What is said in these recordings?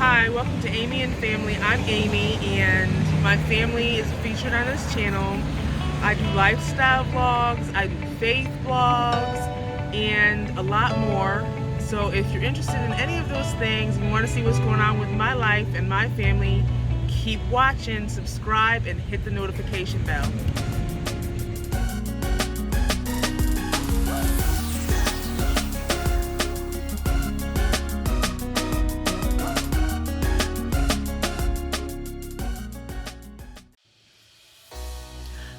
Hi, welcome to Amy and Family. I'm Amy and my family is featured on this channel. I do lifestyle vlogs, I do faith vlogs, and a lot more. So if you're interested in any of those things and you want to see what's going on with my life and my family, keep watching, subscribe, and hit the notification bell.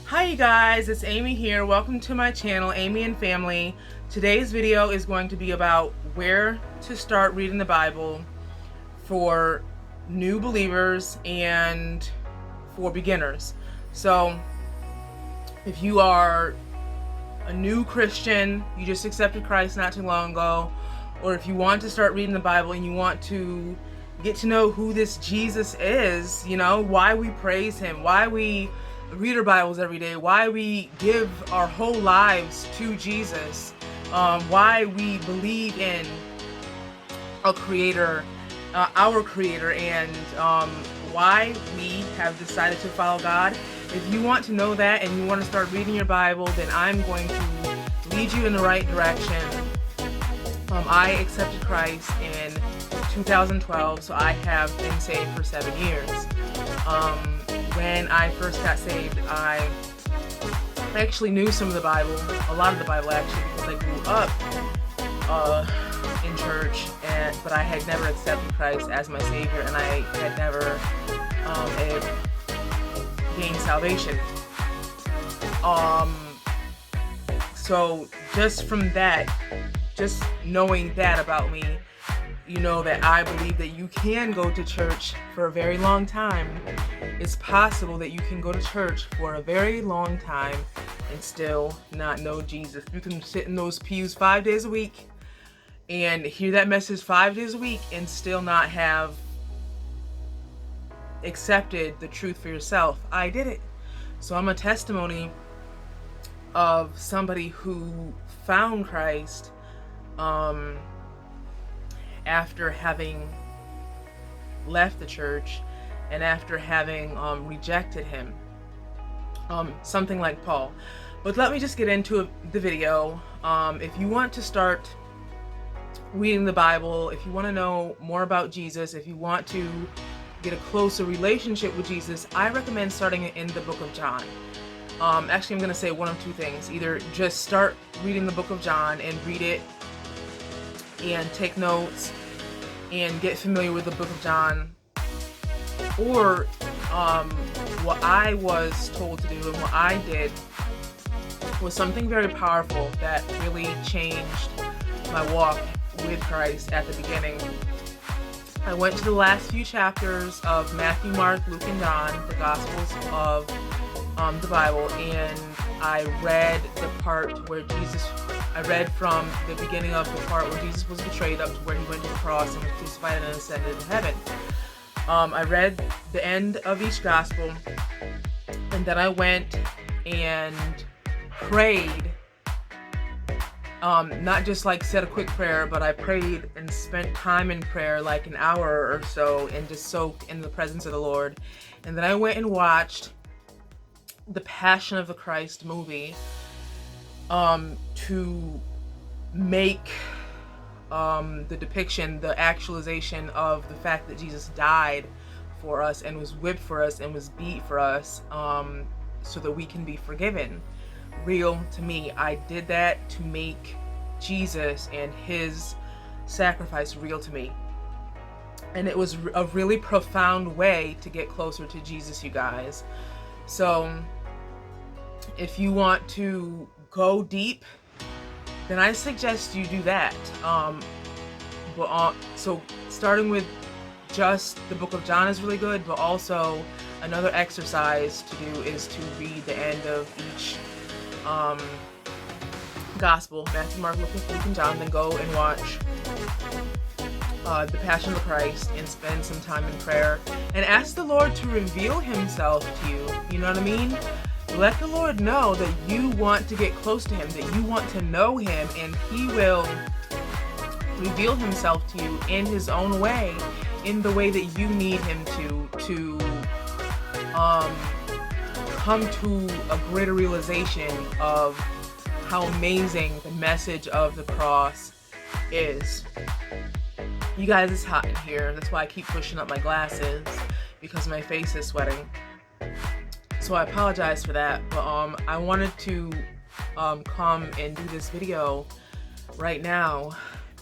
Hi you guys, it's Amy here. Welcome to my channel, Amy and Family. Today's video is going to be about where to start reading the Bible for new believers and for beginners. So if you are a new Christian, you just accepted Christ not too long ago, or if you want to start reading the Bible and you want to get to know who this Jesus is, you know, why we praise him, why we read our Bibles every day, why we give our whole lives to Jesus, why we believe in a creator, our creator, and why we have decided to follow God. If you want to know that and you want to start reading your Bible, then I'm going to lead you in the right direction. I accepted Christ in 2012, so I have been saved for 7 years. When I first got saved, I actually knew some of the Bible, a lot of the Bible actually, because I grew up in church, but I had never accepted Christ as my Savior, and I had never gained salvation. So just from that, just knowing that about me, you know that I believe that you can go to church for a very long time. It's possible that you can go to church for a very long time and still not know Jesus. You can sit in those pews 5 days a week and hear that message 5 days a week and still not have accepted the truth for yourself. I did it. So I'm a testimony of somebody who found Christ after having left the church and after having rejected him, something like Paul. But let me just get into the video. If you want to start reading the Bible, if you want to know more about Jesus, if you want to get a closer relationship with Jesus, I recommend starting in the book of John. Actually, I'm going to say one of two things. Either just start reading the book of John and read it and take notes and get familiar with the book of John, or what I was told to do and what I did was something very powerful that really changed my walk with Christ at the beginning. I went to the last few chapters of Matthew, Mark, Luke, and John, the Gospels of the Bible, and I read the part where I read from the beginning of the part where Jesus was betrayed up to where he went to the cross and was crucified and ascended to heaven. I read the end of each gospel, and then I went and prayed, not just like said a quick prayer, but I prayed and spent time in prayer, like an hour or so, and just soaked in the presence of the Lord. And then I went and watched the Passion of the Christ movie to make the depiction, the actualization of the fact that Jesus died for us and was whipped for us and was beat for us, so that we can be forgiven, real to me. I did that to make Jesus and his sacrifice real to me. And it was a really profound way to get closer to Jesus, you guys. So if you want to go deep, then I suggest you do that. So starting with just the book of John is really good, but also another exercise to do is to read the end of each gospel, Matthew, Mark, Luke, and John, then go and watch the Passion of the Christ and spend some time in prayer and ask the Lord to reveal himself to you. You know what I mean? Let the Lord know that you want to get close to him, that you want to know him, and he will reveal himself to you in his own way in the way that you need him to come to a greater realization of how amazing the message of the cross is. You guys, it's hot in here. That's why I keep pushing up my glasses, because my face is sweating. So I apologize for that, but I wanted to come and do this video right now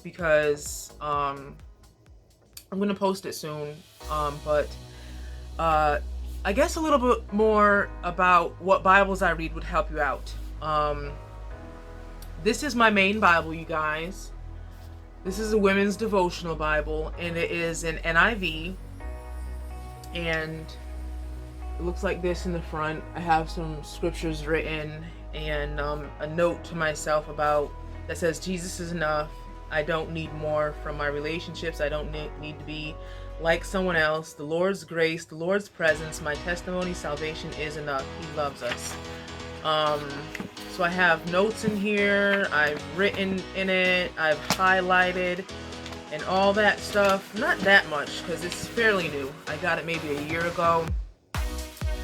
because I'm gonna post it soon, but I guess a little bit more about what Bibles I read would help you out. This is my main Bible, you guys. This is a women's devotional Bible, and it is an NIV, and it looks like this in the front. I have some scriptures written and a note to myself about that says, Jesus is enough. I don't need more from my relationships. I don't need to be like someone else. The Lord's grace, the Lord's presence, my testimony, salvation is enough. He loves us. So I have notes in here. I've written in it. I've highlighted and all that stuff. Not that much because it's fairly new. I got it maybe a year ago.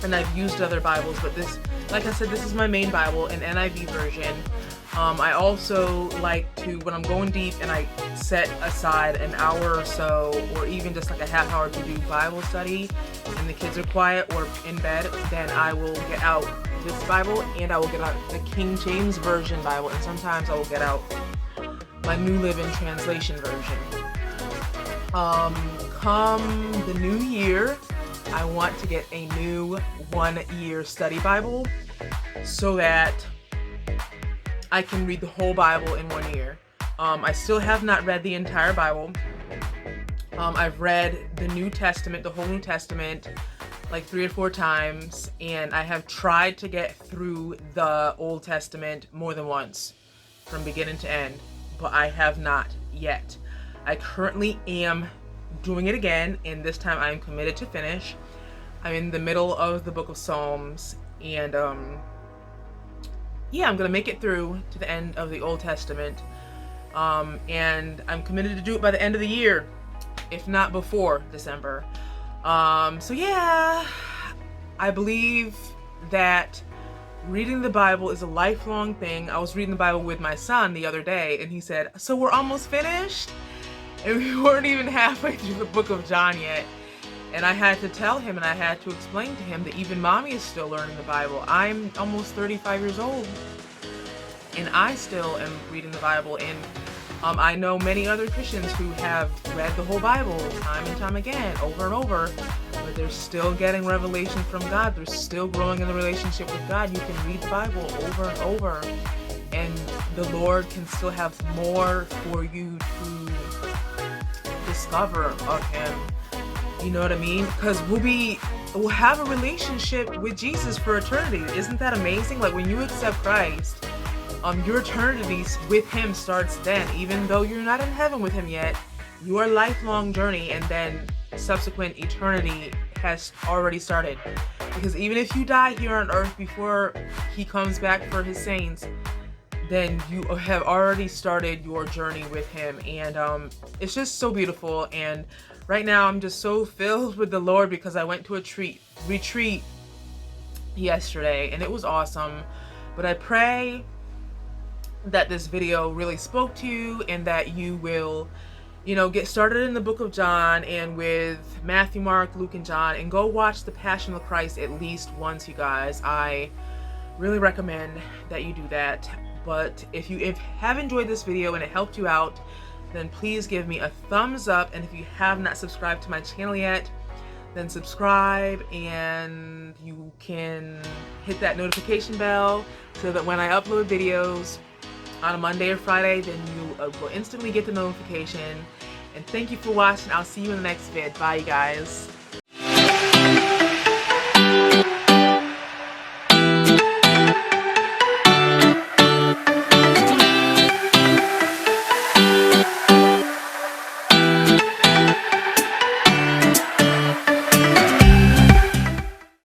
And I've used other Bibles, but this, like I said, this is my main Bible, an NIV version. I also like to, when I'm going deep and I set aside an hour or so, or even just like a half hour to do Bible study, and the kids are quiet or in bed, then I will get out this Bible and I will get out the King James Version Bible, and sometimes I will get out my New Living Translation version. Come the new year, I want to get a new 1-year study Bible so that I can read the whole Bible in 1 year. I still have not read the entire Bible. I've read the New Testament, the whole New Testament, like 3 or 4 times, and I have tried to get through the Old Testament more than once, from beginning to end, but I have not yet. I currently am doing it again, and this time I am committed to finish. I'm in the middle of the book of Psalms, and yeah, I'm gonna make it through to the end of the Old Testament, and I'm committed to do it by the end of the year, if not before December. So yeah, I believe that reading the Bible is a lifelong thing. I was reading the Bible with my son the other day, and he said, "So we're almost finished?" And we weren't even halfway through the book of John yet. And I had to tell him, and I had to explain to him that even mommy is still learning the Bible. I'm almost 35 years old, and I still am reading the Bible. And I know many other Christians who have read the whole Bible time and time again, over and over, but they're still getting revelation from God. They're still growing in the relationship with God. You can read the Bible over and over, and the Lord can still have more for you to discover of Him. You know what I mean? Because we'll have a relationship with Jesus for eternity. Isn't that amazing? Like, when you accept Christ, your eternity with Him starts then. Even though you're not in heaven with Him yet, your lifelong journey and then subsequent eternity has already started. Because even if you die here on earth before He comes back for His saints, then you have already started your journey with Him. And it's just so beautiful. And right now I'm just so filled with the Lord because I went to a retreat yesterday, and it was awesome. But I pray that this video really spoke to you, and that you will, get started in the book of John and with Matthew, Mark, Luke, and John, and go watch The Passion of Christ at least once, you guys. I really recommend that you do that. But if you have enjoyed this video and it helped you out, then please give me a thumbs up. And if you have not subscribed to my channel yet, then subscribe, and you can hit that notification bell so that when I upload videos on a Monday or Friday, then you will instantly get the notification. And thank you for watching. I'll see you in the next vid. Bye, you guys.